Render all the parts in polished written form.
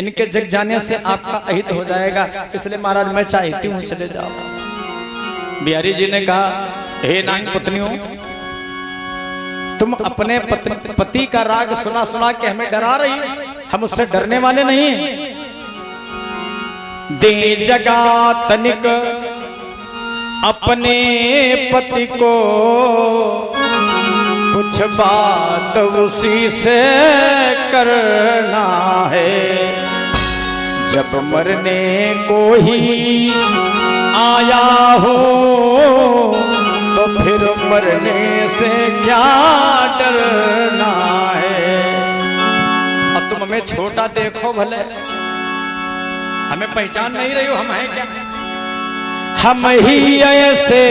इनके जग जाने से आपका अहित हो जाएगा, इसलिए महाराज मैं चाहती हूँ चले जाओ। बिहारी जी ने कहा, हे नांग पत्नियों, तुम अपने पति का राग सुना सुना के हमें डरा रही हो, हम उससे डरने वाले नहीं हैं। दे जगा तनिक अपने पति को, कुछ बात उसी से करना है। जब मरने को ही आया हो तो फिर मरने से क्या डरना है। और तुम हमें छोटा देखो भले, हमें पहचान नहीं रही हो, हम हैं क्या? हम ही ऐसे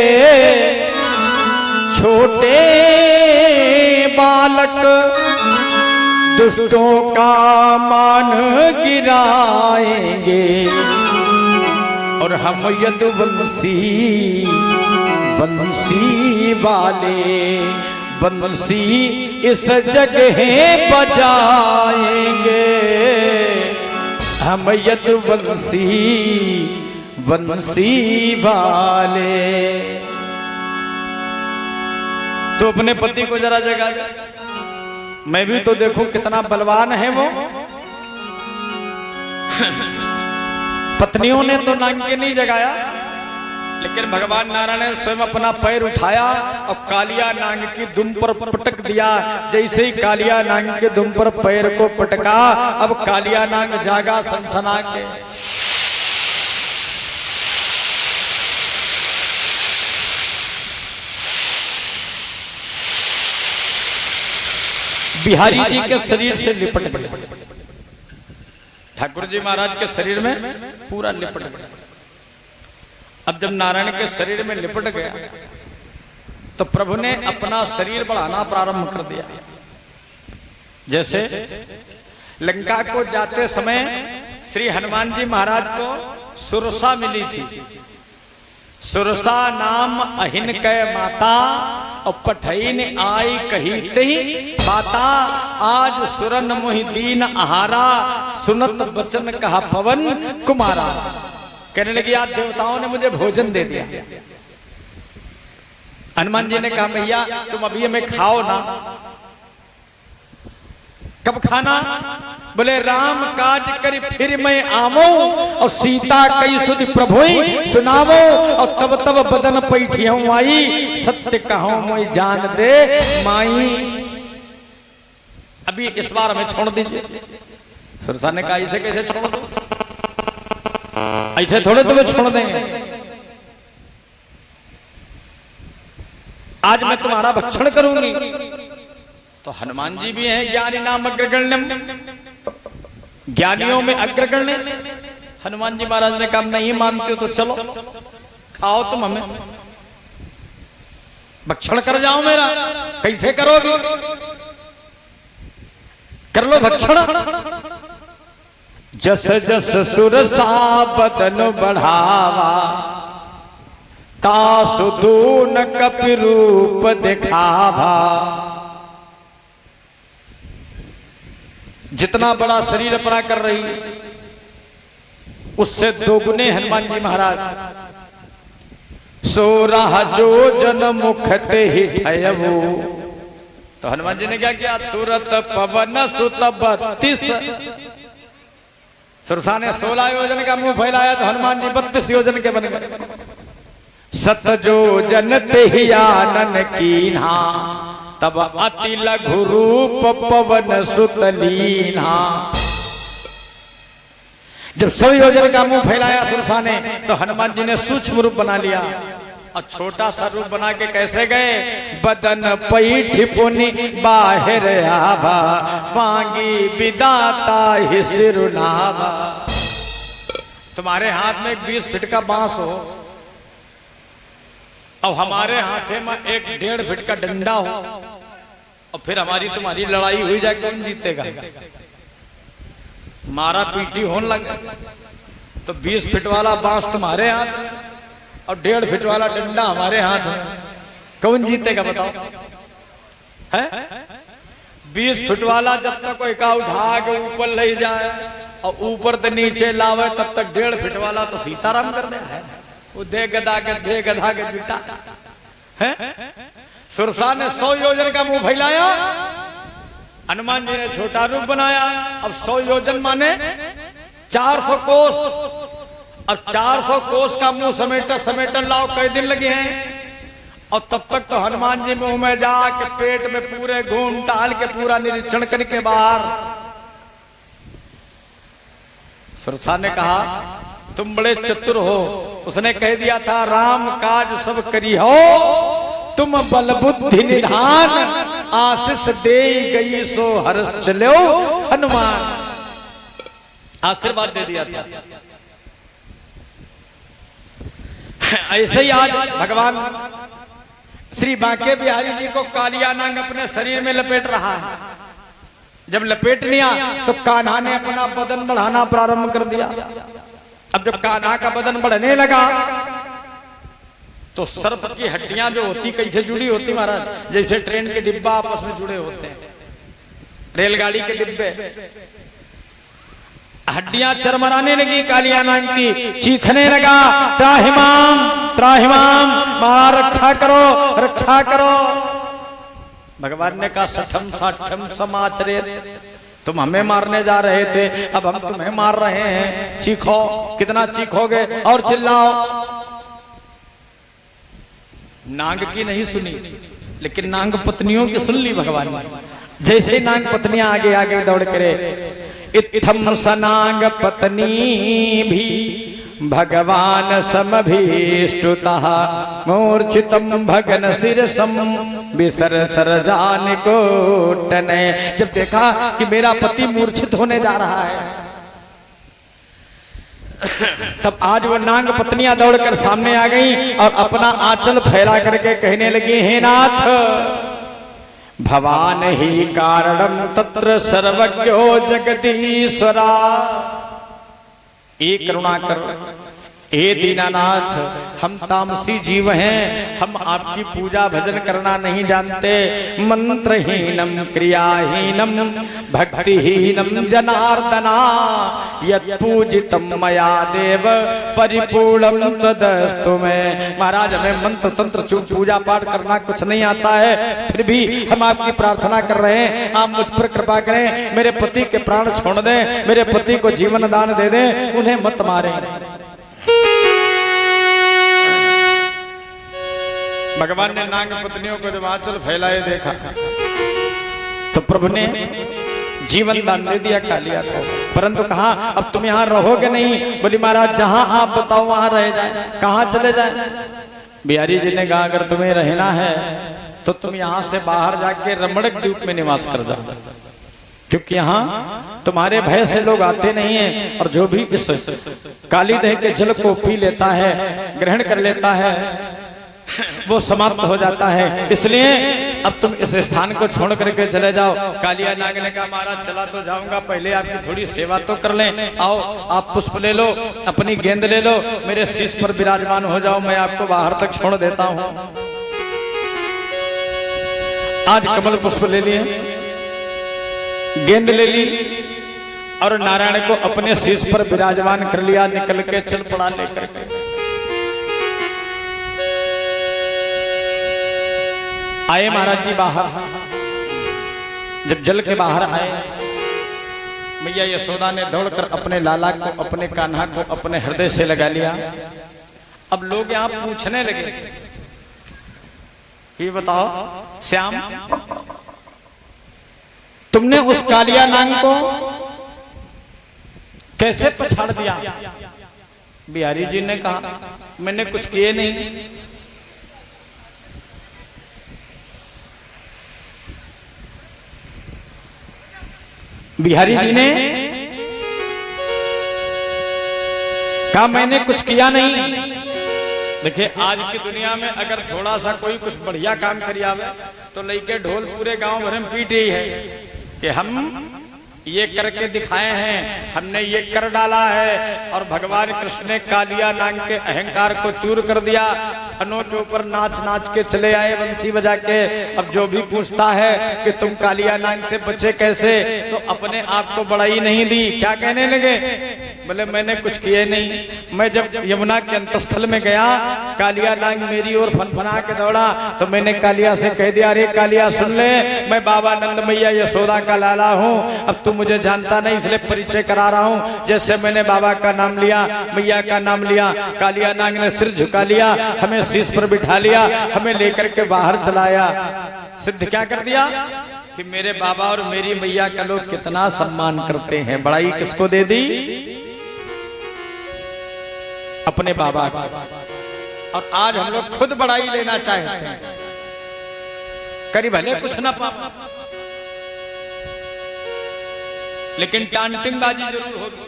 छोटे बालक दुष्टों का मान गिराएंगे, और हम यदुवंशी बंसी वाले बंसी इस जगह बजाएंगे। हम यदुवंशी बंसी वाले। तो अपने पति को जरा जगा दे, मैं भी तो देखूं कितना बलवान है वो। पत्नियों ने तो नांग के नहीं जगाया, लेकिन भगवान नारायण ने स्वयं अपना पैर उठाया और कालिया नांग की दुम पर पटक दिया। जैसे ही कालिया नांग के दुम पर पैर को पटका, अब कालिया नांग जागा सनसना के। बिहारी जी के शरीर से लिपट गया, ठाकुर जी महाराज के शरीर में पूरा लिपट गया। अब जब नारायण के शरीर में लिपट गया तो प्रभु ने अपना शरीर बढ़ाना प्रारंभ कर दिया। जैसे लंका को जाते समय श्री हनुमान जी महाराज को सुरसा मिली थी। सुरसा नाम अहिन कै माता, और पठईन आई कही तही बाता। आज सुरन मोहि दीन आहारा, सुनत बचन कहा पवन कुमारा। कहने लगी, आज देवताओं ने मुझे भोजन दे दिया। हनुमान जी ने कहा, भैया तुम अभी हमें खाओ ना। कब खाना? बोले राम काज कर फिर मैं आमो, और सीता कई सुध प्रभुई सुनावो। और तब तब बदन पैठियों आई, सत्य कहो मैं जान दे माई। अभी इस बार हमें छोड़ दीजिए। सुरसा ने कहा, इसे कैसे छोड़ दो? ऐसे थोड़े तुम्हें छोड़ देंगे। आज मैं तुम्हारा भक्षण करूंगी। तो हनुमान जी भी हैं ज्ञानी नाम अग्रगण्यम, ज्ञानियों में अग्रगण्य। हनुमान जी महाराज ने कहा, नहीं मानते हो तो चलो खाओ, तुम हमें भक्षण कर जाओ मेरा। कैसे करोगे? कर लो भक्षण। जस जस सुरसा बदन बढ़ावा, तासु दून कपि रूप दिखावा। जितना बड़ा शरीर अपना कर रही, उससे दोगुने हनुमान जी महाराज। सो रहा जो जन मुखते ही ठयवो। तो हनुमान जी ने क्या किया? तुरत पवन सुत 32। सुरसा ने 16 योजन का मुंह फैलाया, तो हनुमान जी 32 योजन के बन गए। सत जो जन ते ही आनन कीन्हा, तब अति लघु रूप पवन सुत लीन्हा। जब 100 योजन का मुंह फैलाया सुरसा ने, तो हनुमान जी ने सूक्ष्म रूप बना लिया। और छोटा सा रूप बना के कैसे गए? बदन पैठ पुनि बाहर आवा, मांगी विदाता ही सिरुनावा। तुम्हारे हाथ में 20 फीट का बांस हो, अब हमारे हाथ में 1-1.5 फीट का डंडा हो, और फिर हमारी तुम्हारी लड़ाई हुई जाए, कौन जीतेगा? मारा पीटी होने लगा तो 20 फीट वाला बांस तुम्हारे हाथ और 1.5 फीट वाला डंडा हमारे हाथ में, कौन जीतेगा बताओ? है 20 फीट वाला जब तक कोई का उठा के ऊपर ले जाए और ऊपर से नीचे लावे तब तक 1.5 फीट वाला तो सीताराम कर दे है। वो दे गधा के जुटा है। सुरसा ने 100 योजन का मुंह फैलाया, हनुमान जी ने छोटा रूप बनाया। अब 100 योजन माने 400 कोस। अब 400 कोस का मुंह समेटन लाओ कई दिन लगे हैं। और तब तक तो हनुमान जी मुंह में जाके पेट में पूरे घूम टाल के पूरा निरीक्षण करके बाहर। सुरसा ने कहा तुम बड़े चतुर हो। उसने कह दिया था राम काज सब करी हो, तुम बल बुद्धि निधान, आशीष दे गई सो हर्ष चलो हनुमान। आशीर्वाद दे दिया था। ऐसे ही आज भगवान श्री बांके बिहारी जी को कालिया नाग अपने शरीर में लपेट रहा है। जब लपेट लिया तो कान्हा ने अपना बदन बढ़ाना प्रारंभ कर दिया। अब जब कान्हा का बदन बढ़ने लगा तो सर्प की हड्डियां जो होती कैसे जुड़ी होती महाराज, जैसे ट्रेन के डिब्बा आपस में जुड़े होते हैं, रेलगाड़ी के डिब्बे। हड्डियां चरमराने लगी कालिया नाग की, चीखने लगा त्राहिमाम त्राहिमाम, महाराज रक्षा करो रक्षा करो। भगवान ने कहा सठम साठम समाचरे, तुम हमें मारने जा रहे थे, अब हम तुम्हें मार रहे हैं, चीखो। कितना चीखोगे और चिल्लाओ। नाग की नहीं सुनी, लेकिन नाग पत्नियों की सुन ली भगवान ने। जैसे नाग पत्नियां आगे आगे दौड़ करे, इत्थम सनाग पत्नी भी भगवान समभीष्टुतः, मूर्छितम भगन शिरसम बिसर सर जान कोटने। जब देखा कि मेरा पति मूर्छित होने जा रहा है, तब आज वो नाग पत्नियां दौड़कर सामने आ गई और अपना आंचल फैला करके कहने लगी हे नाथ, भवान ही कारणम तत्र सर्वज्ञो जगदीश्वरा। एक करुणा कर हे दीनानाथ, हम तामसी जीव हैं, हम आपकी पूजा भजन करना नहीं जानते। मंत्रहीनम क्रियाहीनम भक्तिहीनम जनार्दना, यत्पूजितम मया देव परिपूर्णम तदस्तु में। महाराज हमें मंत्र तंत्र पूजा पाठ करना कुछ नहीं आता है, फिर भी हम आपकी प्रार्थना कर रहे हैं, आप मुझ पर कृपा करें, मेरे पति के प्राण छोड़ दें, मेरे पति को जीवन दान दे दें, उन्हें मत मारें। भगवान ने नाग पत्नियों को जब आंचल फैलाए देखा तो प्रभु ने जीवन दान दे दिया कालिया को। परंतु कहा अब तुम यहाँ रहोगे नहीं। बोली महाराज जहां आप बताओ वहां रह जाए, कहां चले जाए। बिहारी जी ने कहा अगर तुम्हें रहना है तो तुम यहाँ से बाहर जाके रमणक द्वीप में निवास कर जाओ, क्योंकि यहाँ तुम्हारे भय से लोग आते नहीं हैं, और जो भी इस काली दह के जल को पी लेता है, ग्रहण कर लेता है, वो समाप्त हो जाता है। इसलिए अब तुम इस स्थान को छोड़ करके चले जाओ। कालिया नाग ने कहा महाराज चला तो जाऊंगा, पहले आपकी थोड़ी सेवा तो कर लें। आओ आप पुष्प ले लो, अपनी गेंद ले लो, मेरे शीश पर विराजमान हो जाओ, मैं आपको बाहर तक छोड़ देता हूं। आज कमल पुष्प ले लिए, गेंद ले ली और नारायण को अपने शीश पर विराजमान कर लिया। निकल के चल पड़ा लेकर के। आए महाराज जी बाहर। जब जल के बाहर आए, मैया यशोदा ने दौड़कर अपने लाला को, अपने कान्हा को अपने हृदय से लगा लिया। अब लोग यहाँ पूछने लगे कि बताओ श्याम, तुमने उस कालिया नाग को कैसे पछाड़ दिया। बिहारी जी ने कहा मैंने कुछ किए नहीं। बिहारी जी ने कहा मैंने कुछ किया नहीं। देखिए आज की दुनिया में अगर थोड़ा सा कोई कुछ बढ़िया काम करिया तो लेके ढोल पूरे गांव भर में पीट ही है कि हम ये करके दिखाए हैं, हमने ये कर डाला है। और भगवान कृष्ण ने कालिया नाग के अहंकार को चूर कर दिया। फनों के ऊपर नाच नाच के चले आए बंसी बजा के। अब जो भी पूछता है कि तुम कालिया नाग से बचे कैसे, तो अपने आप को बड़ाई नहीं दी। क्या कहने लगे? बोले मैंने कुछ किए नहीं। मैं जब यमुना के अंतस्थल में गया, कालिया नाग मेरी ओर फनफना के दौड़ा, तो मैंने कालिया से कह दिया, अरे कालिया सुन ले, मैं बाबा नंद मैया यशोदा का लाला हूँ। अब तू मुझे जानता नहीं, इसलिए परिचय करा रहा हूँ। जैसे मैंने बाबा का नाम लिया, मैया का नाम लिया, कालिया नाग ने सिर झुका लिया, हमें शीश पर बिठा लिया, हमें लेकर के बाहर चलाया। सिद्ध क्या कर दिया कि मेरे बाबा और मेरी मैया का लोग कितना सम्मान करते हैं। बड़ाई किसको दे दी? अपने बाबा का। और आज हम लोग खुद बड़ाई लेना चाहते हैं, करी भले कुछ ना पा, लेकिन टांटिंगबाजी जरूर होगी।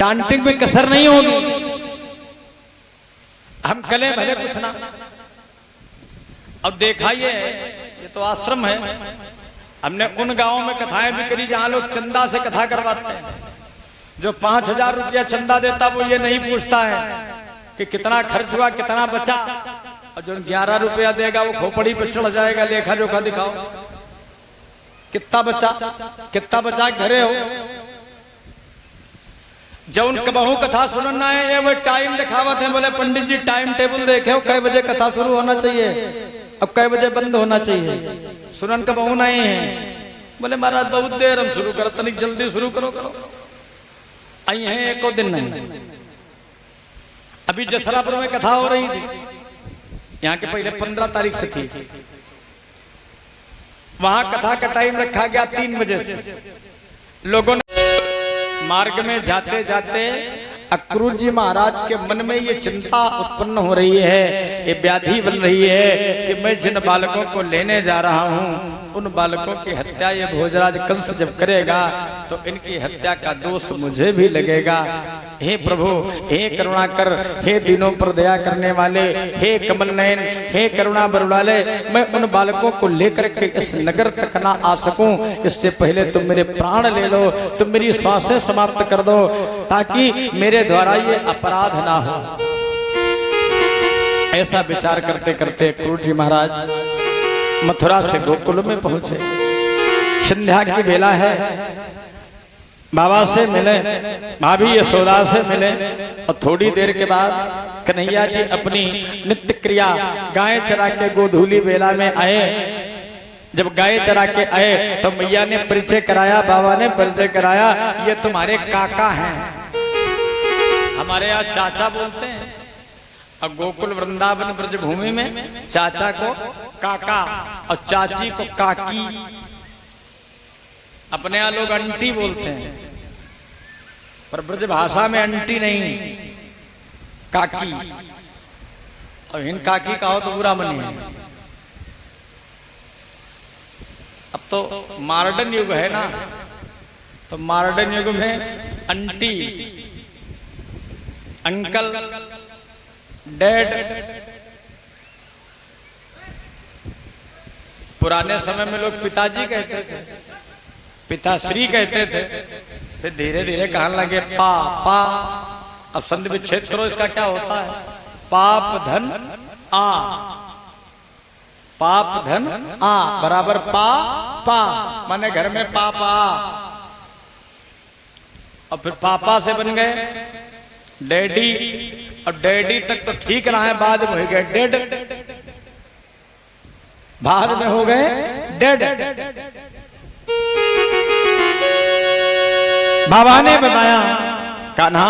टांटिंग में कसर नहीं होगी। हम कले भले कुछ ना। अब देखा ये तो आश्रम है। हमने उन गांवों में कथाएं भी करी जहां लोग चंदा से कथा करवाते हैं। जो 5000 रुपया चंदा देता वो ये नहीं पूछता है कि कितना खर्च हुआ, कितना बचा। और जो 11 रुपया देगा वो खोपड़ी पे चढ़ जाएगा, लेखा जोखा दिखाओ, कितना बचा घरे हो। जब उनका बहु कथा सुनना है, ये वो टाइम दिखावत है। बोले पंडित जी टाइम टेबल देखे हो, कै बजे कथा शुरू होना चाहिए, अब कै बजे बंद होना चाहिए। सुनन का बहु नहीं है। बोले महाराज बहुत देर हम शुरू करो, तनिक जल्दी शुरू करो। आई है एको दिन नहीं। अभी जसरापुर में कथा हो रही थी, यहाँ के पहले 15 तारीख से थी। वहां कथा का टाइम रखा गया 3 बजे से। लोगों ने मार्ग में जाते जाते अक्रूर जी महाराज के मन में ये चिंता उत्पन्न हो रही है, ये व्याधि बन रही है कि मैं जिन बालकों को लेने जा रहा हूं, उन बालकों की हत्या ये भोजराज कंस जब करेगा तो इनकी हत्या का दोष मुझे भी लगेगा। हे प्रभु, हे करुणाकर, हे दीनों पर दया करने वाले, हे कमल नयन, हे करुणा बरुलाले, मैं उन बालकों को लेकर के इस नगर तक ना आ सकूं, इससे पहले तुम मेरे प्राण ले लो, तुम मेरी श्वासें समाप्त कर दो, ताकि मेरे द्वारा ये अपराध ना हो। ऐसा विचार करते करते अक्रूर जी महाराज मथुरा से गोकुल में पहुंचे। संध्या की बेला है, बाबा से मिले, भाभी यशोदा से मिले। और थोड़ी देर के बाद कन्हैया जी अपनी नित्य क्रिया गाय चरा के गोधूली बेला में आए। जब गाय चरा के आए तो मैया ने परिचय कराया, बाबा ने परिचय कराया, ये तुम्हारे काका हैं। हमारे यहाँ चाचा बोलते हैं, और गोकुल वृंदावन ब्रज भूमि में चाचा को काका और चाची को काकी। अपने यहाँ लोग अंटी बोलते हैं, पर ब्रज भाषा में अंटी नहीं, काकी। और इन काकी कहो तो बुरा मनिए। अब तो मॉडर्न युग है ना, तो मॉडर्न युग में अंटी, अंकल, डैड। पुराने समय में लोग पिताजी कहते थे, पिताश्री कहते थे, फिर धीरे धीरे कहने लगे पापा। अब संधि विच्छेद करो, इसका क्या होता है? पाप धन आ, पाप धन आ बराबर पा पा, माने घर में पापा। और फिर पापा से बन गए डैडी, और डैडी तक तो ठीक रहा है, बाद में हो गए डेड, बाद में हो गए डेड। बाबा ने बताया, कान्हा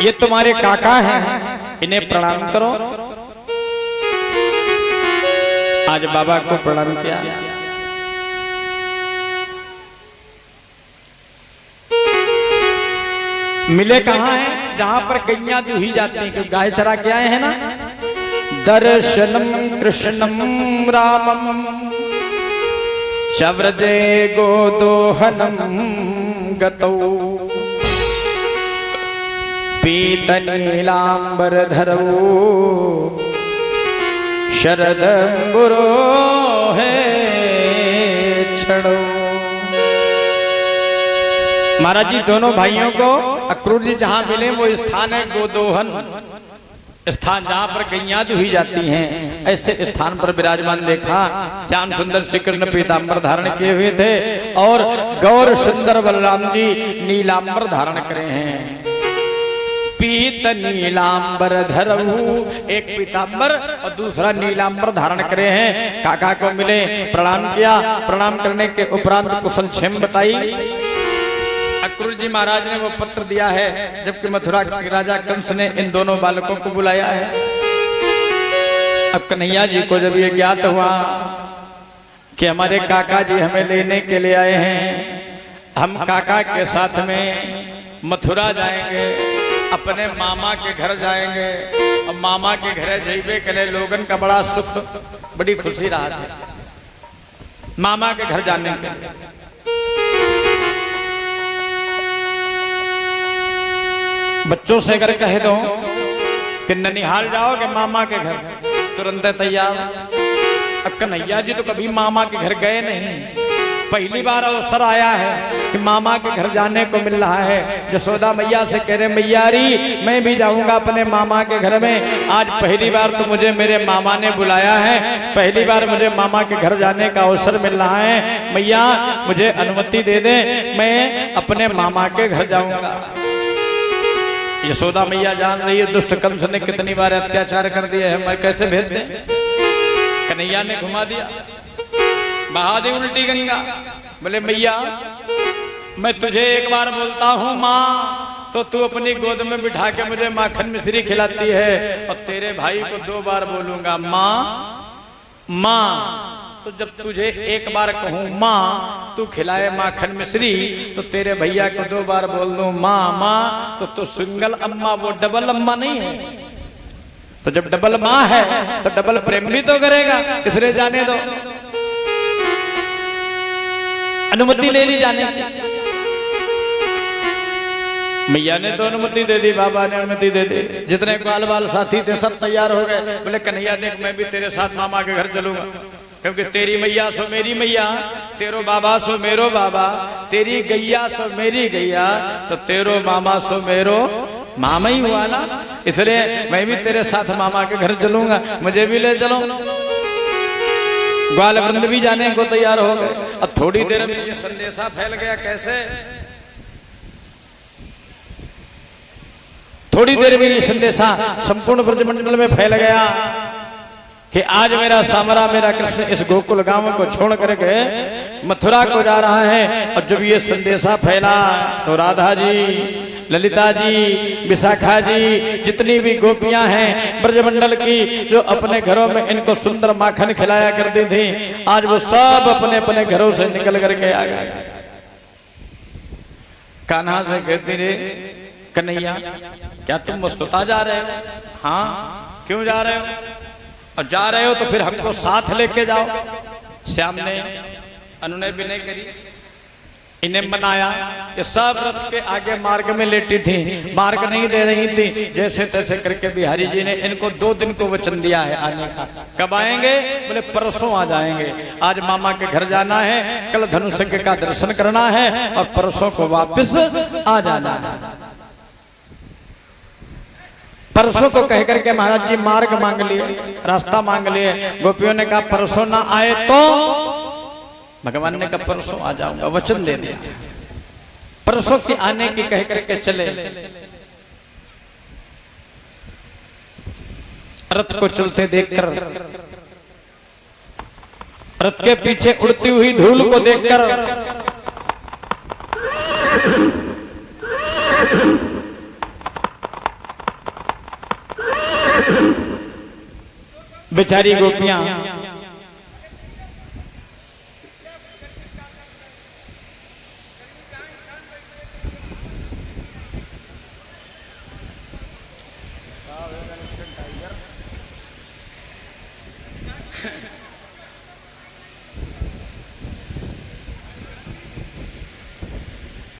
ये तुम्हारे काका हैं, इन्हें प्रणाम करो। आज बाबा को प्रणाम किया। मिले कहाँ हैं? जहां पर गैया दूही जाती हैं, क्योंकि गाय चरा के आए हैं ना। दर्शनम कृष्णम रामम चव्रजे गोदोहनम गतौ पीतनीलांबरधरौ शरदंबुरो है छड़ो। महाराज जी दोनों भाइयों को अक्रूर जी जहां मिले वो स्थान है गोदोहन, स्थान जहां पर गैया दुही जाती हैं, ऐसे स्थान पर विराजमान देखा। श्याम सुंदर श्री कृष्ण पीताम्बर धारण किए हुए थे और गौर सुंदर बलराम जी नीलांबर धारण करे हैं। पीत नीलांबर धरऊ, एक पीतांबर और दूसरा नीलांबर धारण करे हैं। काका को मिले, प्रणाम किया। प्रणाम करने के उपरांत कुशल क्षेम बताई। अक्रूर जी महाराज ने वो पत्र दिया है, जबकि मथुरा के राजा कंस ने इन दोनों बालकों को बुलाया है। अब कन्हैया जी को जब ये ज्ञात हुआ कि हमारे काका जी हमें लेने के लिए आए हैं, हम काका के साथ में मथुरा जाएंगे, अपने मामा के घर जाएंगे। और मामा के घर जइबे करे लोगन का बड़ा सुख, बड़ी खुशी रहा था मामा के घर जाने के। बच्चों से अगर कह दो कि ननिहाल जाओगे मामा के घर, तुरंत तैयार। अब कन्हैया जी तो कभी मामा के घर गए नहीं, पहली बार अवसर आया है कि मामा के घर जाने को मिल रहा है। जसोदा मैया से कह रहे मैयारी मैं भी जाऊंगा अपने मामा के घर में। आज पहली बार तो मुझे मेरे मामा ने बुलाया है, पहली बार मुझे मामा के घर जाने का अवसर मिल रहा है। मैया मुझे अनुमति दे दे, मैं अपने मामा के घर जाऊंगा। यशोदा मैया जान रही है दुष्ट कंस ने कितनी बार अत्याचार कर दिए है, मैं कैसे भेज दे। कन्हैया ने घुमा दिया, बहा दी उल्टी गंगा। बोले मैया मैं तुझे एक बार बोलता हूँ माँ, तो तू अपनी गोद में बिठा के मुझे माखन मिश्री खिलाती है, और तेरे भाई को 2 बार बोलूंगा माँ माँ। तो जब तुझे एक बार कहूँ माँ, तू खिलाए माखन मिश्री, तो तेरे भैया को 2 बार बोल दूं माँ माँ, तो तू सिंगल अम्मा, वो डबल अम्मा नहीं है। तो जब डबल माँ है तो डबल प्रेम भी तो करेगा, इसलिए जाने दो। अनुमति ले ली जाने की। मैया ने तो अनुमति दे दी, बाबा ने अनुमति दे दी। जितने बाल बाल साथी थे सब तैयार हो गए। बोले कन्हैया देख मैं भी तेरे साथ मामा के घर चलूंगा, क्योंकि तेरी मैया सो मेरी मैया, तेरो बाबा सो मेरो बाबा, तेरी गैया सो मेरी गैया, तो तेरो मामा सो मेरो मामा ही हुआ ना। इसलिए मैं भी तेरे साथ मामा के घर चलूंगा, मुझे भी ले चलो। ग्वाल वृंद भी जाने को तैयार हो गए। अब थोड़ी देर में ये संदेशा फैल गया। कैसे? थोड़ी देर में ये संदेशा संपूर्ण ब्रजमंडल में फैल गया कि आज मेरा सामरा, मेरा कृष्ण इस गोकुल गांव को छोड़ करके मथुरा को जा रहा है। और जब ये संदेशा फैला तो राधा जी, ललिता जी, विशाखा जी, जितनी भी गोपियां हैं ब्रजमंडल की, जो अपने घरों में इनको सुंदर माखन खिलाया करती थी, आज वो सब अपने अपने घरों से निकल करके आ गए। कान्हा से कहती रे कन्हैया क्या तुम मस्तुता जा रहे हो? हाँ क्यों जा रहे हो? और जा रहे हो तो फिर हमको साथ लेके जाओ। श्याम ने अनुनय विनय करी, इन्हें मनाया। ये सब रथ के आगे मार्ग में लेटी थी, मार्ग नहीं दे रही थी। जैसे तैसे करके बिहारी जी ने इनको 2 दिन को वचन दिया है आने का। कब आएंगे? बोले परसों आ जाएंगे। आज मामा के घर जाना है, कल धनुषज्ञ का दर्शन करना है और परसों को वापस आ जाना है। परसों को कह करके महाराज जी मार्ग मांग लिए, रास्ता मांग लिए। गोपियों ने कहा परसों ना आए तो? भगवान ने कहा परसों आ जाऊंगा, वचन दे दिया। परसों की आने की कह करके चले। रथ को चलते देखकर, रथ के पीछे उड़ती हुई धूल को देखकर बेचारी गोपियां